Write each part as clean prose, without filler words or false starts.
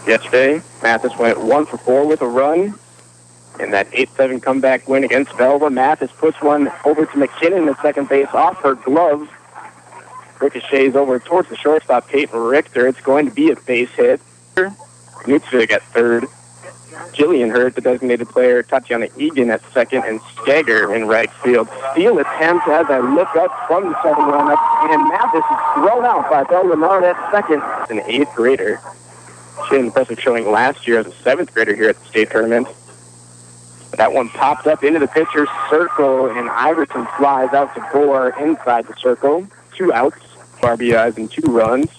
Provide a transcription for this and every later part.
Yesterday, Mathis went 1 for 4 with a run. In that 8-7 comeback win against Velva, Mathis puts one over to McKinnon at second base off her glove. Ricochets over towards the shortstop, Peyton Richter. It's going to be a base hit. Knutsvig at third. Jillian Hurt, the designated player, Tatiana Egan at second, and Skager in right field. Steal attempt as I look up from the second run-up, and Mathis is thrown out by Belle Renard at second. An 8th grader. She had an impressive showing last year as a 7th grader here at the state tournament. That one popped up into the pitcher's circle, and Iverson flies out to Bohr inside the circle. 2 outs, RBIs, and 2 runs.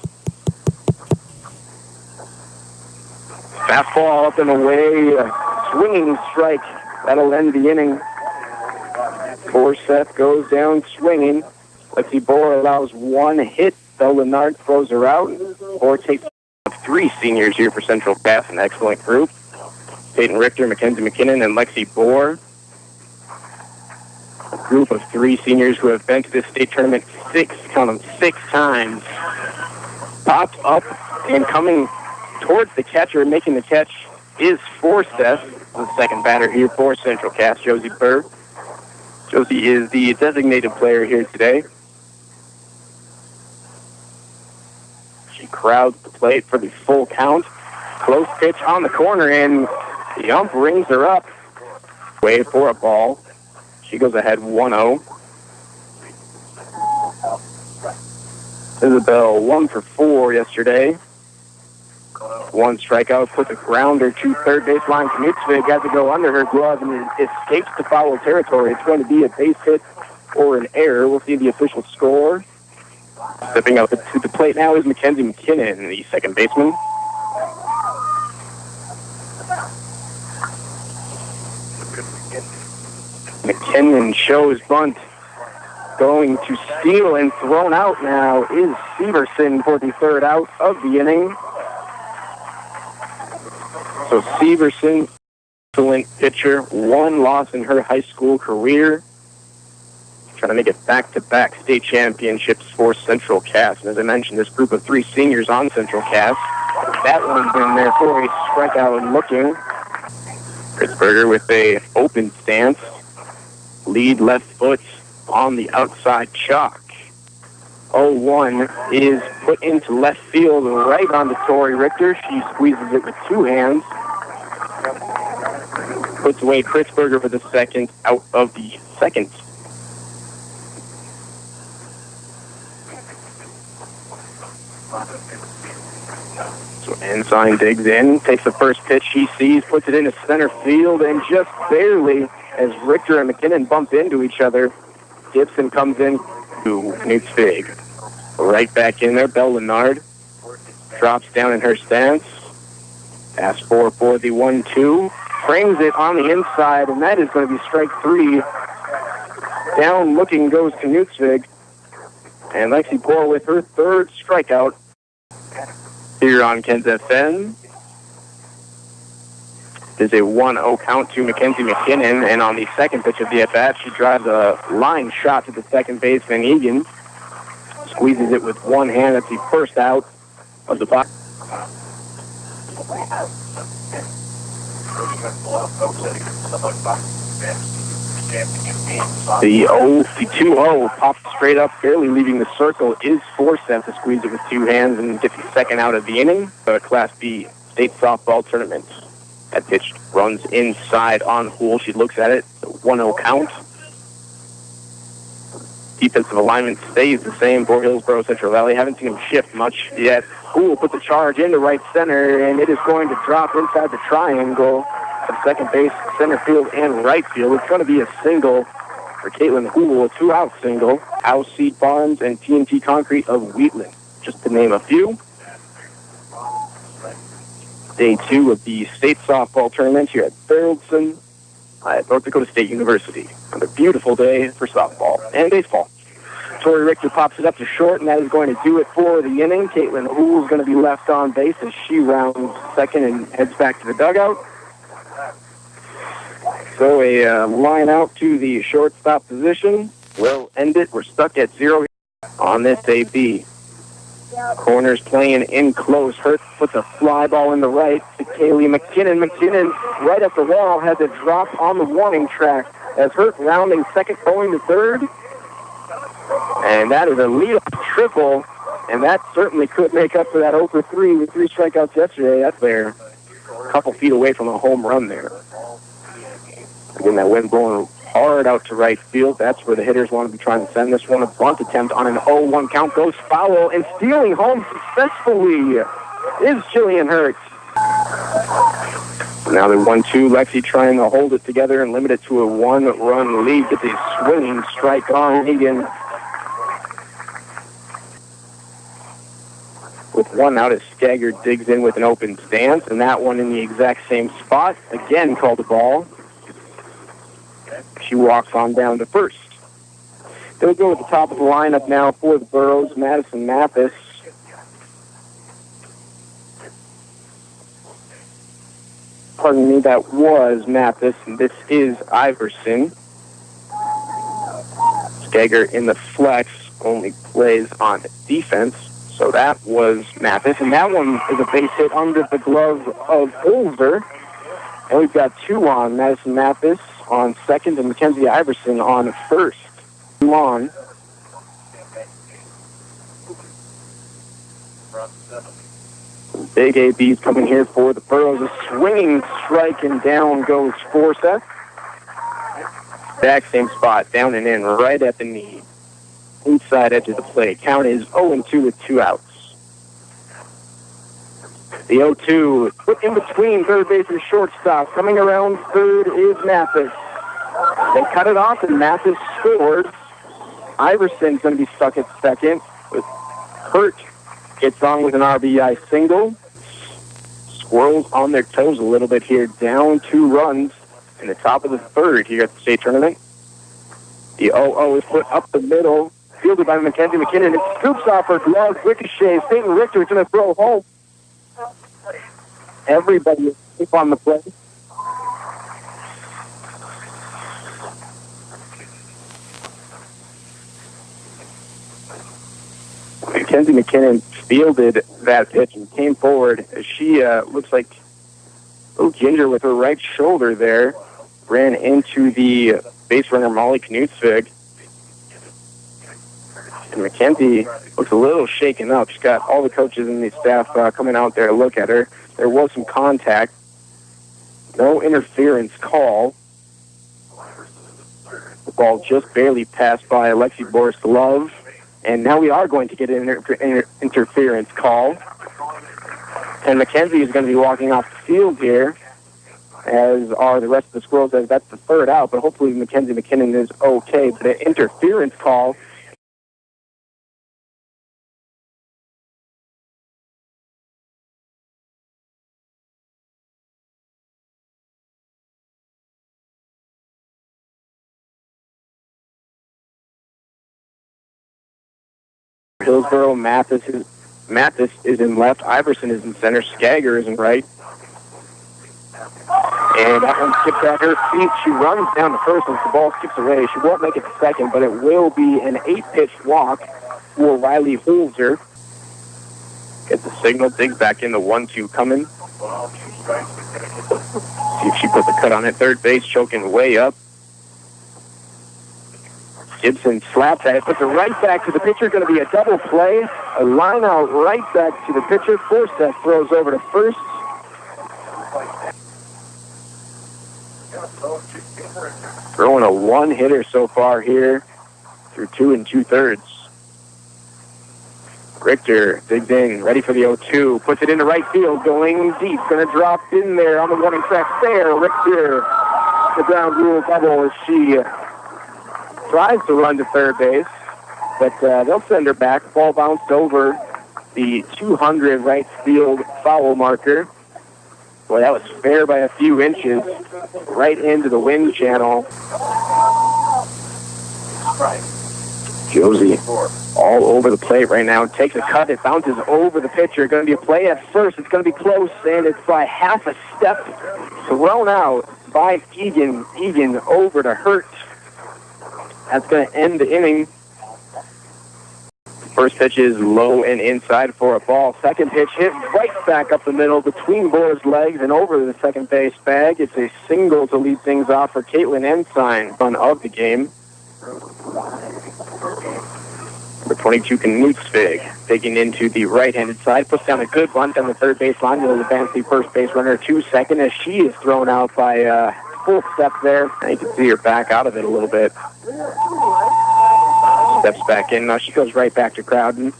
Fastball up and away, a swinging strike. That'll end the inning. Forseth goes down swinging. Lexi Bohr allows 1 hit. Belle Renard throws her out. Bohr takes 3 seniors here for Central Cass, an excellent group. Peyton Richter, Mackenzie McKinnon, and Lexi Bohr. A group of 3 seniors who have been to this state tournament 6 times. Pops up and coming towards the catcher, making the catch is Forseth, the second batter here for Central Cass, Josie Burr. Josie is the designated player here today. She crowds the plate for the full count. Close pitch on the corner, and the ump rings her up. Wave for a ball. She goes ahead 1-0. Isabel 1 for 4 yesterday. 1 strikeout, puts a grounder to third baseline. Knutsvig has to go under her glove and escapes the foul territory. It's going to be a base hit or an error. We'll see the official score. Stepping up to the plate now is Mackenzie McKinnon, the second baseman. McKinnon shows bunt. Going to steal and thrown out now is Severson for the 3rd out of the inning. So Severson, excellent pitcher, 1 loss in her high school career. Trying to make it back-to-back state championships for Central Cass. And as I mentioned, this group of 3 seniors on Central Cass. That one's in there for a strikeout and looking. Kritzberger with a open stance. Lead left foot on the outside chalk. 0-1 is put into left field right onto Tori Richter. She squeezes it with 2 hands. Puts away Kritzberger for the second out of the second. So Ensign digs in, takes the first pitch he sees, puts it into center field, and just barely, as Richter and McKinnon bump into each other, Gibson comes in to Knutsvig. Right back in there, Belle Renard drops down in her stance. Pass for the 1-2. Frames it on the inside, and that is going to be strike 3. Down looking goes to Knutsvig. And Lexi Bohr with her 3rd strikeout here on Ken's FM. There's a 1-0 count to Mackenzie McKinnon, and on the second pitch of the at-bat, she drives a line shot to the second baseman, Egan. Squeezes it with 1 hand. That's the first out of the box. The 2-0 pops straight up, barely leaving the circle, is Forseth to squeeze it with 2 hands and get the second out of the inning. The Class B state softball tournament. That pitch runs inside on Hool. She looks at it. 1-0 count. Defensive alignment stays the same for Hillsborough Central Valley. Haven't seen him shift much yet. Hool puts a charge into right center, and it is going to drop inside the triangle of second base, center field, and right field. It's going to be a single for Caitlin Hool, a 2-out single. House Seed Farms and TNT Concrete of Wheatland, just to name a few. Day 2 of the state softball tournament here at Thoroldson at North Dakota State University. Another beautiful day for softball and baseball. Tori Richter pops it up to short, and that is going to do it for the inning. Caitlin Hool is going to be left on base as she rounds second and heads back to the dugout. So a line out to the shortstop position will end it. We're stuck at 0 on this AB. Corners playing in close. Hurt puts a fly ball in the right to Kaylee McKinnon. McKinnon, right at the wall, had to drop on the warning track as Hurt rounding second, going to third. And that is a lead-off triple, and that certainly could make up for that 0 for 3 with 3 strikeouts yesterday. That's there. A couple feet away from a home run there. Again, that wind blowing hard out to right field. That's where the hitters want to be trying to send this one. A bunt attempt on an 0-1 count goes foul, and stealing home successfully is Jillian Hurt. Now the 1-2, Lexi trying to hold it together and limit it to a 1-run lead. Get the swinging strike on Egan. With 1 out as Skagger digs in with an open stance, and that one in the exact same spot. Again called a ball. She walks on down to first. They'll go at the top of the lineup now for the Burros, Madison Mathis. Pardon me, that was Mathis, and this is Iverson. Skagger in the flex only plays on defense, so that was Mathis. And that one is a base hit under the glove of Holzer. And we've got 2 on, Madison Mathis on second and Mackenzie Iverson on first. 2 on. Big AB's coming here for the Burros. A swinging strike, and down goes Forsyth. Exact same spot, down and in, right at the knee. Inside edge of the plate. Count is 0-2 with 2 outs. The 0-2 put in between third base and shortstop. Coming around third is Mathis. They cut it off, and Mathis scores. Iverson's going to be stuck at second. With Hurt gets on with an RBI single. Squirrels on their toes a little bit here. Down 2 runs in the top of the third here at the state tournament. The 0-0 is put up the middle. Fielded by Mackenzie McKinnon. It scoops off her glove. Ricochet. St. Richard's going to throw home. Everybody is safe on the play. Mackenzie McKinnon fielded that pitch and came forward. She looks like a little ginger with her right shoulder there. Ran into the base runner Molly Knutsvig. And Mackenzie looks a little shaken up. She's got all the coaches and the staff coming out there to look at her. There was some contact. No interference call. The ball just barely passed by Alexi Boris' glove. And now we are going to get an interference call. And Mackenzie is going to be walking off the field here, as are the rest of the Squirrels, as that's the third out. But hopefully Mackenzie McKinnon is okay. But an interference call. Hillsborough, Mathis is in left. Iverson is in center. Skagger is in right. And that one skips at her feet. She runs down to first as the ball skips away. She won't make it to second, but it will be an 8-pitch walk for Riley Holzer. Gets the signal, digs back in the 1-2 coming. See if she puts a cut on it. Third base choking way up. Gibson slaps at it, puts it right back to the pitcher. Going to be a double play. A line out right back to the pitcher. Forsyth throws over to first. Throwing a 1-hitter so far here through 2 2/3. Richter digs in, ready for the 0-2. Puts it into right field, going deep. Going to drop in there on the warning track there. Richter, the ground rule double as she tries to run to third base, but they'll send her back. Ball bounced over the 200 right field foul marker. Boy, that was fair by a few inches, right into the wind channel. Josie all over the plate right now. Takes a cut. It bounces over the pitcher. Going to be a play at first. It's going to be close, and it's by half a step thrown out by Egan. Egan over to Hurt. That's going to end the inning. First pitch is low and inside for a ball. Second pitch hit right back up the middle between Bohr's legs and over the second base bag. It's a single to lead things off for Caitlin Ensign, fun of the game. Number 22, Knutsvig, digging into the right-handed side, puts down a good bunt on the third base line. Will advance the first base runner to second as she is thrown out by full step there. And you can see her back out of it a little bit. Steps back in. Now she goes right back to Crowden.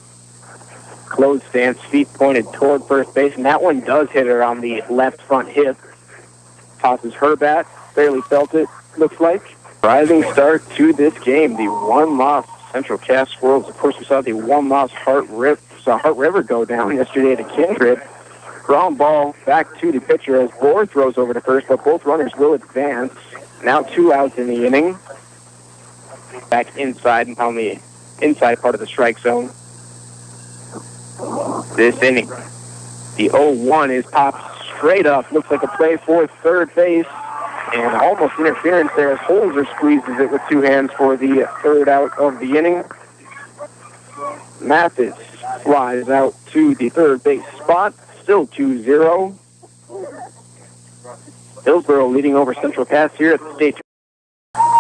Closed stance, feet pointed toward first base, and that one does hit her on the left front hip. Tosses her bat, barely felt it, looks like. Rising start to this game, the one-loss Central Cass Squirrels. Of course, we saw the one-loss Hart River go down yesterday to Kindred. Ground ball back to the pitcher as Bohr throws over to first, but both runners will advance. Now 2 outs in the inning. Back inside and on the inside part of the strike zone. This inning, the 0-1 is popped straight up. Looks like a play for third base. And almost interference there as Holzer squeezes it with two hands for the third out of the inning. Mathis flies out to the third base spot. Still 2-0. Hillsborough leading over Central Cass here at the state.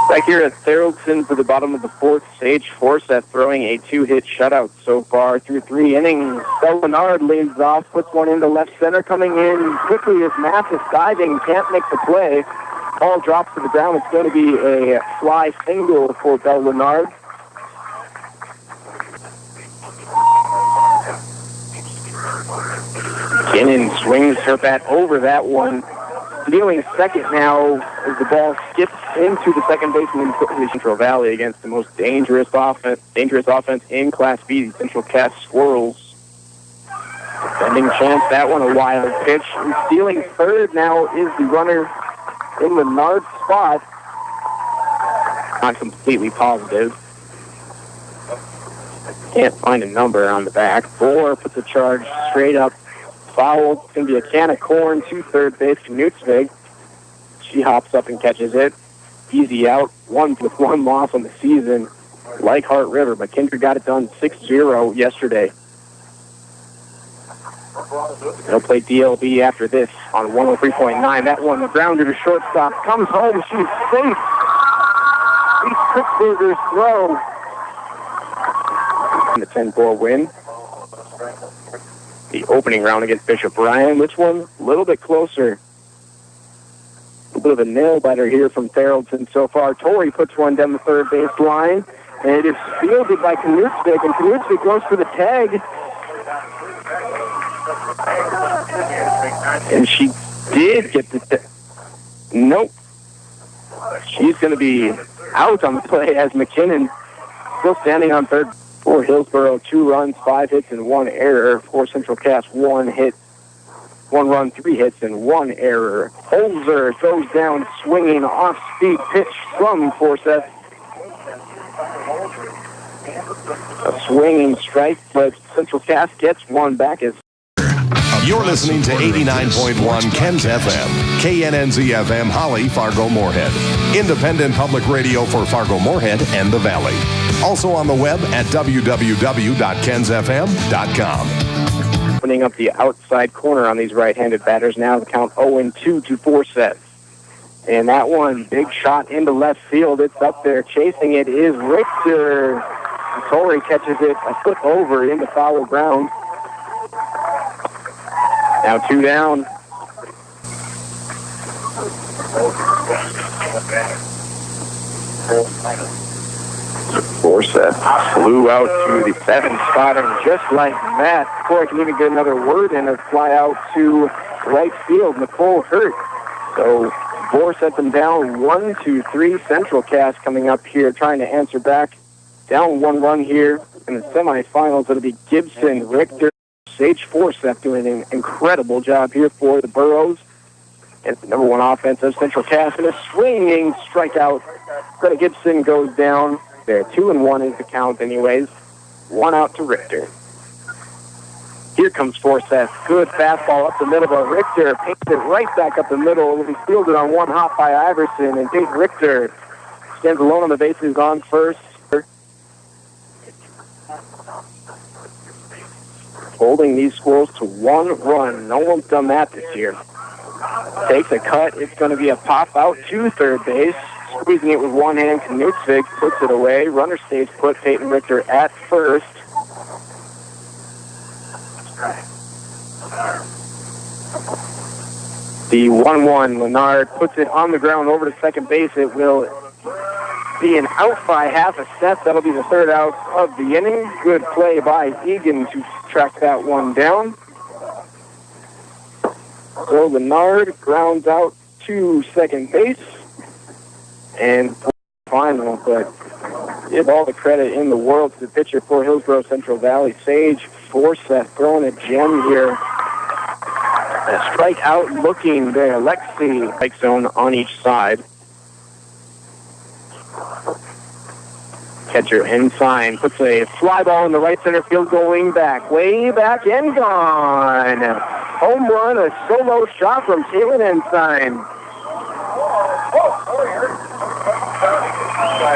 Back here at Theraldson for the bottom of the fourth, Sage Forseth throwing a 2-hit shutout so far through 3 innings. Bernard leads off, puts one into left center, coming in quickly as Mathis diving, can't make the play. Ball drops to the ground. It's going to be a fly single for Bell Leonard. Kinnan swings her bat over that one. Stealing second now as the ball skips into the second baseman in the Central Valley against the most dangerous offense in Class B, the Central Cass Squirrels. Defending chance, that one a wild pitch. And stealing third now is the runner in Leonard's spot. Not completely positive. Can't find a number on the back. Bohr puts a charge straight up. Foul. It's going to be a can of corn to third base to Knutsvig. She hops up and catches it. Easy out. One with one loss on the season, like Hart River, but Kindred got it done 6-0 yesterday. They'll play DLB after this on 103.9. That one, the grounder to shortstop, comes home. She's safe. East Pittsburghers throw. The 10-4 win. The opening round against Bishop Ryan. This one a little bit closer. A bit of a nail-biter here from Theraldson so far. Torrey puts one down the third base line, and it is fielded by Knutsvig, and Knutsvig goes for the tag. And she did get the nope. She's going to be out on the play as McKinnon still standing on third. For Hillsborough, 2 runs, 5 hits, and 1 error. For Central Cass, 1 hit, 1 run, 3 hits, and 1 error. Holzer goes down swinging off-speed pitch from Forseth. A swinging strike, but Central Cass gets one back as you're listening to 89.1 Ken's FM, KNNZ FM, Holly, Fargo-Moorhead. Independent public radio for Fargo-Moorhead and the Valley. Also on the web at www.kensfm.com. Opening up the outside corner on these right-handed batters now. The count 0-2 to Forseth. And that one, big shot into left field. It's up there. Chasing it is Richter. Torrey catches it a foot over into foul ground. Now 2 down. Forseth flew out to the 7th spot, and just like that, before I can even get another word in, a fly out to right field. Nicole Hurt. So Bohr set them down 1-2-3. Central Cass coming up here trying to answer back. Down 1 run here in the semifinals. It'll be Gibson, Richter, Sage Forseth doing an incredible job here for the Burros. And the number 1 offense of Central Cass, and a swinging strikeout. Greta Gibson goes down. There, 2-1 is the count anyways. 1 out to Richter. Here comes Forseth. Good fastball up the middle, but Richter paints it right back up the middle. He fielded on 1 hop by Iverson, and Dave Richter stands alone on the bases on first. holding these Squirrels to 1 run. No one's done that this year. Takes a cut. It's going to be a pop out to third base. Squeezing it with one hand, Knutsvig puts it away. Runner stays put. Peyton Richter at first. The 1-1, Leonard puts it on the ground over to second base. It will be an out by half a step. That'll be the third out of the inning. Good play by Egan to track that one down. So Leonard grounds out to second base. And final, but give all the credit in the world to the pitcher for Hillsborough Central Valley, Sage Forseth, throwing a gem here. A strikeout looking there. Lexi, strike zone on each side. Catcher Ensign puts a fly ball in the right center field, going back, way back and gone. Home run, a solo shot from Kaylin Ensign.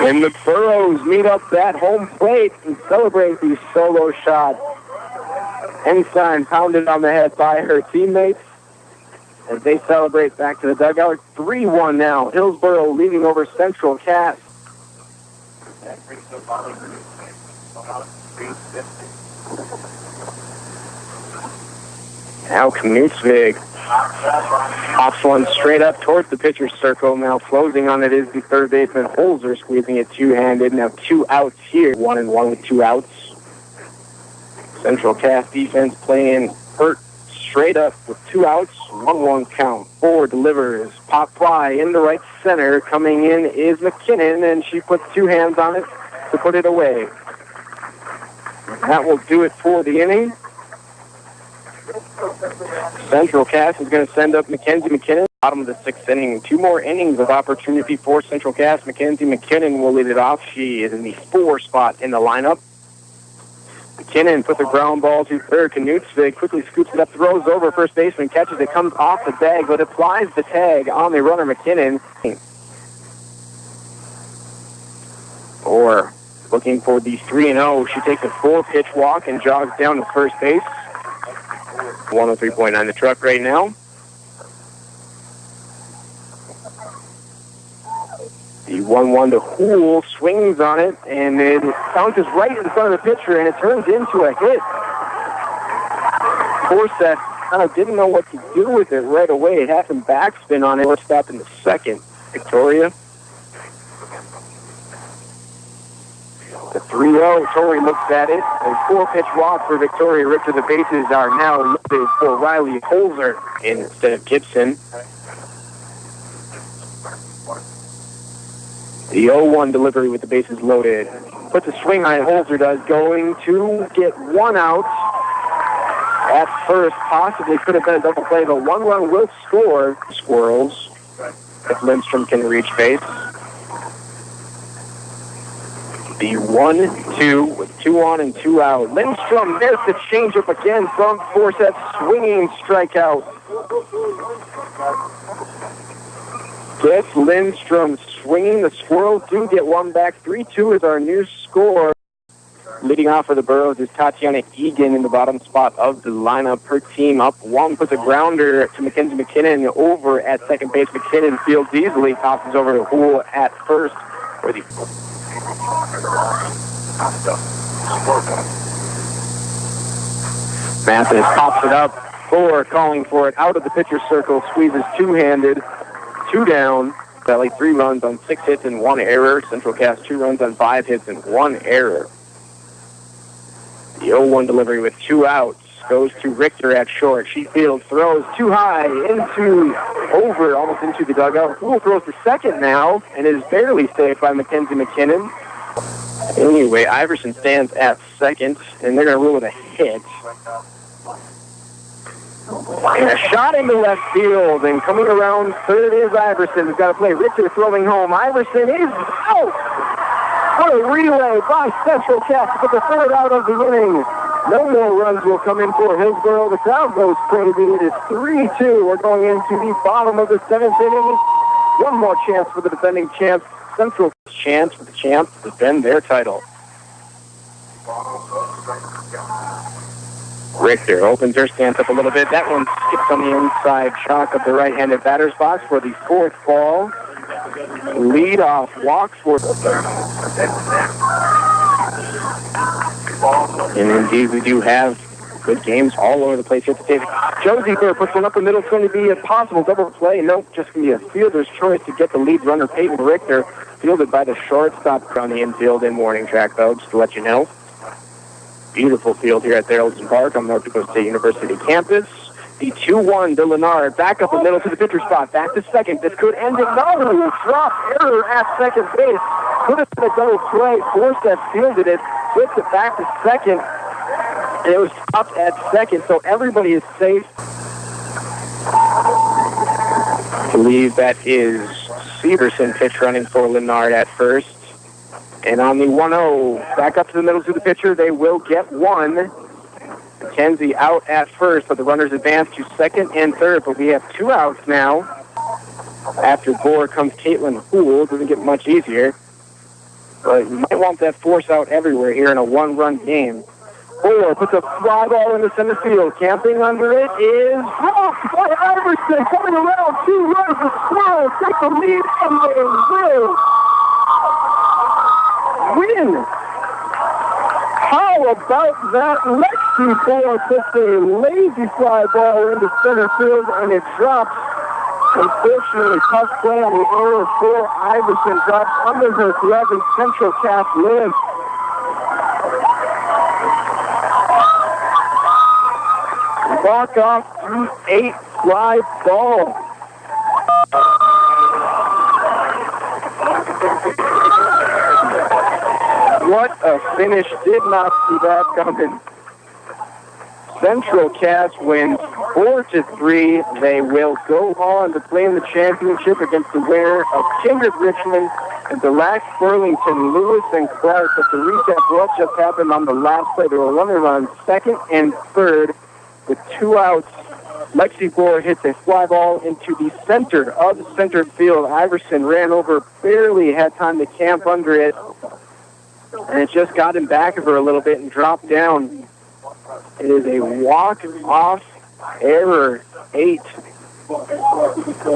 And the Burros meet up at home plate and celebrate the solo shot. Ensign pounded on the head by her teammates as they celebrate back to the dugout. 3-1 now. Hillsborough leading over Central Cass. Now Knutsvig pops one straight up towards the pitcher's circle. Now closing on it is the third baseman Holzer, squeezing it two-handed. Now 2 outs here. 1-1 with 2 outs. Central Cass defense playing hurt straight up with 2 outs. 1-1 count. 4 delivers. Pop fly in the right center. Coming in is McKinnon, and she puts 2 hands on it to put it away. That will do it for the inning. Central Cass is going to send up Mackenzie McKinnon. Bottom of the 6th inning. 2 more innings of opportunity for Central Cass. Mackenzie McKinnon will lead it off. She is in the 4 spot in the lineup. McKinnon puts a ground ball to third. Knutsvig quickly scoops it up, throws over first baseman, catches it, comes off the bag, but applies the tag on the runner McKinnon. Or looking for the 3-0. She takes a 4-pitch walk and jogs down to first base. 103.9 the truck right now. The 1-1 to Hool swings on it, and it bounces right in front of the pitcher, and it turns into a hit. Forseth kind of didn't know what to do with it right away. It had some backspin on it. Let's stop in the second. Victoria. The 3-0, Tori looks at it. A 4-pitch walk for Victoria Richter. The bases are now loaded for Riley Holzer instead of Gibson. The 0-1 delivery with the bases loaded. Puts a swing on it, Holzer does, going to get 1 out at first. Possibly could have been a double play, but 1 run will score. Squirrels, if Lindstrom can reach base. The 1-2 with 2 on and 2 out. Lindstrom missed the changeup again from Forseth, swinging strikeout. Gets Lindstrom swinging. The Squirrels do get 1 back. 3-2 is our new score. Leading off for the Burros is Tatiana Egan in the bottom spot of the lineup. Her team up 1, puts a grounder to Mackenzie McKinnon over at second base. McKinnon fields easily, tosses over to Hool at first. For the Mathis pops it up. Thor calling for it out of the pitcher's circle. Squeezes two-handed. 2 down. Valley 3 runs on 6 hits and 1 error. Central Cass 2 runs on 5 hits and 1 error. The 0-1 delivery with 2 outs goes to Richter at short. She fields, throws too high almost into the dugout. Hool throws to second now and is barely saved by Mackenzie McKinnon. Anyway, Iverson stands at second, and they're going to rule it a hit. And a shot into left field, and coming around third is Iverson, who's got to play. Richter throwing home. Iverson is out! What a relay by Central Cass to put the third out of the inning. No more runs will come in for Hillsborough. The crowd goes crazy. It is 3-2. We're going into the bottom of the 7th inning. 1 more chance for the defending champs. Central chance for the champs to defend their title. Richter opens her stance up a little bit. That one skips on the inside chalk of the right-handed batter's box for the fourth ball. Lead-off walks for the third. And indeed, we do have good games all over the place here today. Josie Burr puts one up the middle. It's going to be a possible double play. Nope, just going to be a fielder's choice to get the lead runner, Peyton Richter, fielded by the shortstop on the infield in Morning Track, though, just to let you know. Beautiful field here at Tharaldson Park on North Dakota State University campus. The 2-1 to Lennard. Back up the middle to the pitcher spot. Back to second. This could end it. No! Drop error at second base. Could have been a double play. Forsythe fielded it. Flips it back to second. And it was stopped at second, so everybody is safe. I believe that is Severson pitch running for Lennard at first. And on the 1-0, back up to the middle to the pitcher, they will get one. McKenzie out at first, but the runners advance to second and third. But we have 2 outs now. After Gore comes Caitlin Houle. Doesn't get much easier. But you might want that force out everywhere here in a 1-run game. Gore puts a fly ball into center field. Camping under it is dropped by Iverson. Coming around, 2 runs for Squirrel. Take the lead, and they will win. How about that? Lexi Gore puts a lazy fly ball into center field, and it drops. Unfortunately, tough play on the error for Iverson. Drops under her glove, and Central Cass lives. Walk off through 8 fly ball. What a finish. Did not see that coming. Central Cass wins 4-3. They will go on to play in the championship against the winner of Kindred Richmond and the Lax Burlington, Lewis and Clark. But the recap what just happened on the last play. There were runners on second and third with 2 outs. Lexi Gore hits a fly ball into the center of the center field. Iverson ran over, barely had time to camp under it. And it just got in back of her a little bit and dropped down. It is a walk-off error, 8.